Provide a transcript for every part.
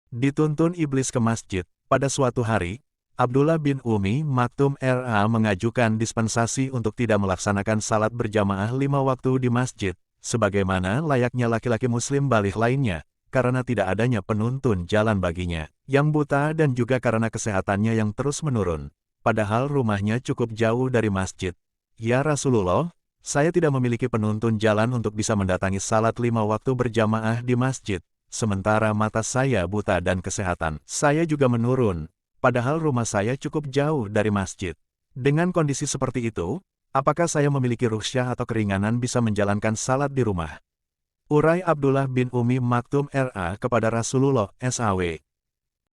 Dituntun iblis ke masjid. Pada suatu hari, Abdullah bin Umi Maktum R.A. mengajukan dispensasi untuk tidak melaksanakan salat berjamaah 5 waktu di masjid, sebagaimana layaknya laki-laki muslim baligh lainnya, karena tidak adanya penuntun jalan baginya, yang buta dan juga karena kesehatannya yang terus menurun, padahal rumahnya cukup jauh dari masjid. Ya Rasulullah, saya tidak memiliki penuntun jalan untuk bisa mendatangi salat 5 waktu berjamaah di masjid, sementara mata saya buta dan kesehatan saya juga menurun. Padahal rumah saya cukup jauh dari masjid. Dengan kondisi seperti itu, apakah saya memiliki rukhsah atau keringanan bisa menjalankan salat di rumah? Urai Abdullah bin Umi Maktum R.A. kepada Rasulullah SAW.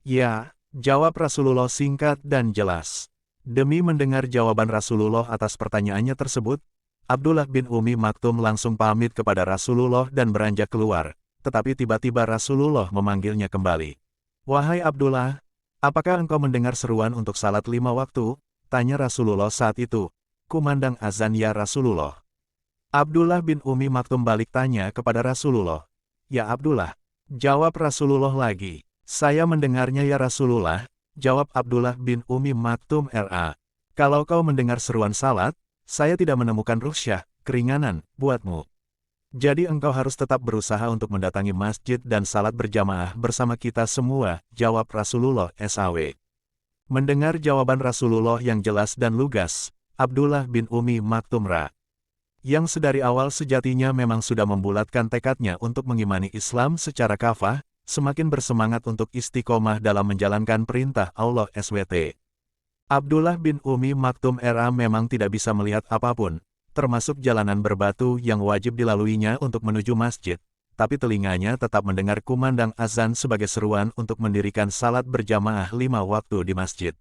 Ya, jawab Rasulullah singkat dan jelas. Demi mendengar jawaban Rasulullah atas pertanyaannya tersebut, Abdullah bin Umi Maktum langsung pamit kepada Rasulullah dan beranjak keluar, tetapi tiba-tiba Rasulullah memanggilnya kembali. Wahai Abdullah, apakah engkau mendengar seruan untuk salat 5 waktu? Tanya Rasulullah saat itu. Kumandang azan ya Rasulullah. Abdullah bin Umi Maktum balik tanya kepada Rasulullah. Ya Abdullah. Jawab Rasulullah lagi. Saya mendengarnya ya Rasulullah. Jawab Abdullah bin Umi Maktum R.A. Kalau kau mendengar seruan salat, saya tidak menemukan rukhsah, keringanan, buatmu. Jadi engkau harus tetap berusaha untuk mendatangi masjid dan salat berjamaah bersama kita semua, jawab Rasulullah SAW. Mendengar jawaban Rasulullah yang jelas dan lugas, Abdullah bin Umi Maktum R.A. yang sedari awal sejatinya memang sudah membulatkan tekadnya untuk mengimani Islam secara kafah, semakin bersemangat untuk istiqomah dalam menjalankan perintah Allah SWT. Abdullah bin Umi Maktum R.A. memang tidak bisa melihat apapun, termasuk jalanan berbatu yang wajib dilaluinya untuk menuju masjid, tapi telinganya tetap mendengar kumandang azan sebagai seruan untuk mendirikan salat berjamaah 5 waktu di masjid.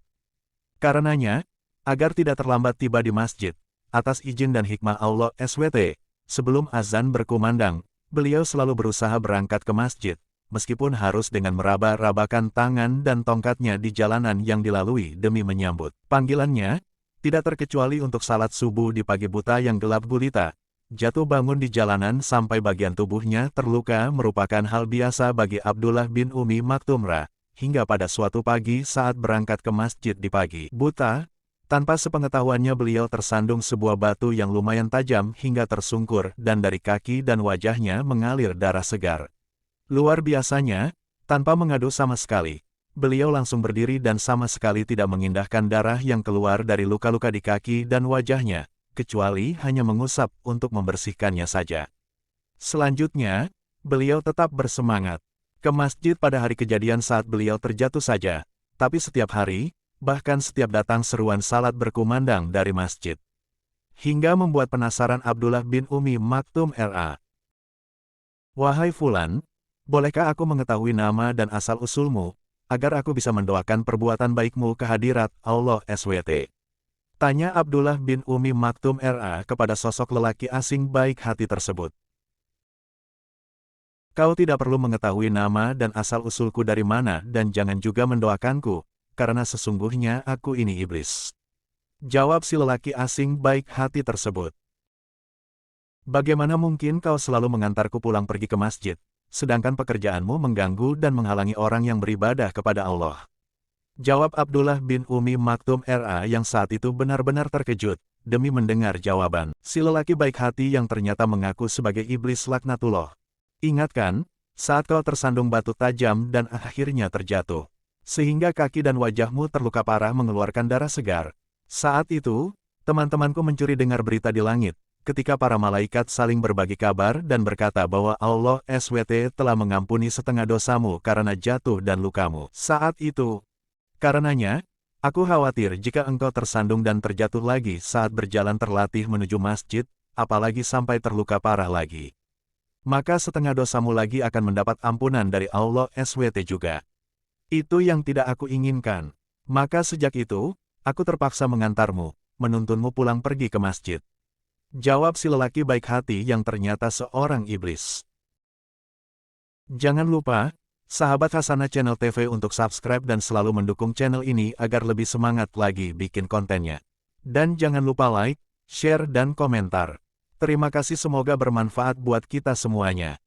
Karenanya, agar tidak terlambat tiba di masjid, atas izin dan hikmah Allah SWT, sebelum azan berkumandang, beliau selalu berusaha berangkat ke masjid, meskipun harus dengan meraba-rabakan tangan dan tongkatnya di jalanan yang dilalui demi menyambut panggilannya. Tidak terkecuali untuk salat subuh di pagi buta yang gelap gulita, jatuh bangun di jalanan sampai bagian tubuhnya terluka merupakan hal biasa bagi Abdullah bin Umi Maktum R.A. hingga pada suatu pagi saat berangkat ke masjid di pagi buta, tanpa sepengetahuannya beliau tersandung sebuah batu yang lumayan tajam hingga tersungkur dan dari kaki dan wajahnya mengalir darah segar. Luar biasanya, tanpa mengadu sama sekali, beliau langsung berdiri dan sama sekali tidak mengindahkan darah yang keluar dari luka-luka di kaki dan wajahnya, kecuali hanya mengusap untuk membersihkannya saja. Selanjutnya, beliau tetap bersemangat ke masjid pada hari kejadian saat beliau terjatuh saja, tapi setiap hari, bahkan setiap datang seruan salat berkumandang dari masjid. Hingga membuat penasaran Abdullah bin Umi Maktum R.A. Wahai Fulan, bolehkah aku mengetahui nama dan asal-usulmu, agar aku bisa mendoakan perbuatan baikmu ke hadirat Allah SWT. Tanya Abdullah bin Umi Maktum R.A. kepada sosok lelaki asing baik hati tersebut. Kau tidak perlu mengetahui nama dan asal-usulku dari mana dan jangan juga mendoakanku, karena sesungguhnya aku ini iblis. Jawab si lelaki asing baik hati tersebut. Bagaimana mungkin kau selalu mengantarku pulang pergi ke masjid, sedangkan pekerjaanmu mengganggu dan menghalangi orang yang beribadah kepada Allah? Jawab Abdullah bin Umi Maktum R.A. yang saat itu benar-benar terkejut, demi mendengar jawaban si lelaki baik hati yang ternyata mengaku sebagai iblis laknatullah. Ingatkan, saat kau tersandung batu tajam dan akhirnya terjatuh, sehingga kaki dan wajahmu terluka parah mengeluarkan darah segar. Saat itu, teman-temanku mencuri dengar berita di langit, ketika para malaikat saling berbagi kabar dan berkata bahwa Allah SWT telah mengampuni setengah dosamu karena jatuh dan lukamu saat itu. Karenanya, aku khawatir jika engkau tersandung dan terjatuh lagi saat berjalan terlatih menuju masjid, apalagi sampai terluka parah lagi. Maka setengah dosamu lagi akan mendapat ampunan dari Allah SWT juga. Itu yang tidak aku inginkan. Maka sejak itu, aku terpaksa mengantarmu, menuntunmu pulang pergi ke masjid. Jawab si lelaki baik hati yang ternyata seorang iblis. Jangan lupa, sahabat Hasanah Channel TV untuk subscribe dan selalu mendukung channel ini agar lebih semangat lagi bikin kontennya. Dan jangan lupa like, share dan komentar. Terima kasih, semoga bermanfaat buat kita semuanya.